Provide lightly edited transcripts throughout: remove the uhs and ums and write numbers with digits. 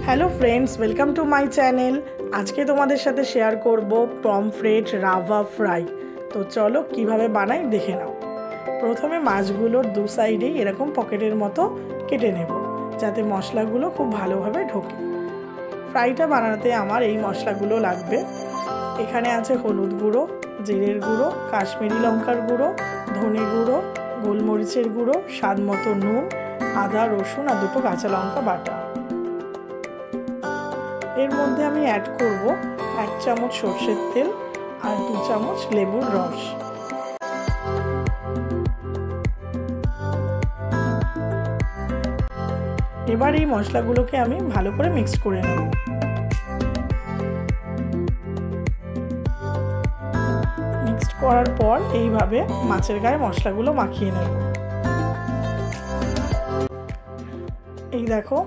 Hello friends, welcome to my channel. आज के तुम्हारे साथे शेयर करब पमफ्रेट रावा फ्राई। तो चलो किभाबे बानाई देखे नाओ। प्रथमे माछगुलोर दु साइडे एरकम पकेटेर मतो केटे नेब जाते मशलागुलो खूब भालोभाबे ढोके। फ्राइटा बानाते आमार एई मशलागुलो लागबे। एखाने आछे हलुद गुঁড়ো, जिरेर गुঁড়ো, काश्मीरी लंकार गुঁড়ো, धने गुঁড়ো, गोलमरिचेर गुঁড়ো, स्वाद मतो नुन, आदा रसुन और दुटो काँचा लंका बाटा। एर मध्य आमी ऐड करब 1 चामच सर्षेर तेल और 2 चामच लेबुर रस। एबार এই মশলাগুলোকে আমি ভালো করে মিক্স করে নেব। মিক্স করার পর এইভাবে মাছের গায়ে মশলাগুলো মাখিয়ে নেব। এই দেখো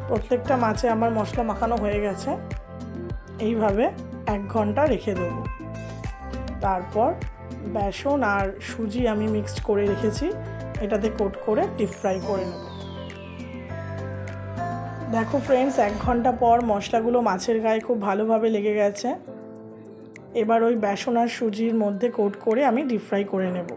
প্রত্যেকটা মাছে আমার মশলা মাখানো হয়ে গেছে। এইভাবে 1 ঘন্টা রেখে দেব। তারপর বেসন আর সুজি আমি মিক্সড করে রেখেছি, এটাতে কোট করে ডিপ ফ্রাই করে নেব। দেখো ফ্রেন্ডস, 1 ঘন্টা পর মশলাগুলো মাছের গায়ে খুব ভালোভাবে লেগে গেছে। এবার ওই বেসন আর সুজির মধ্যে কোট করে আমি ডিপ ফ্রাই করে নেব।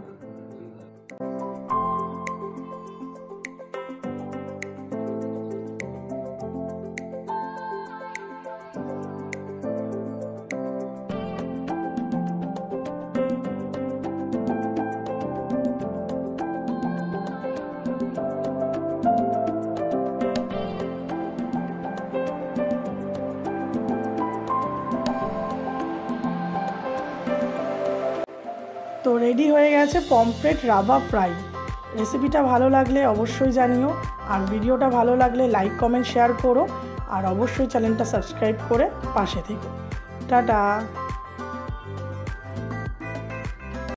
तो रेडी हो गए पमफ्रेट रावा फ्राई। रेसिपिटा भालो लागले अवश्य जानियो और भिडियोटा भालो लागले लाइक कमेंट शेयर करो और अवश्य चैनलटा सबस्क्राइब करे पाशे থেকো। टाटा।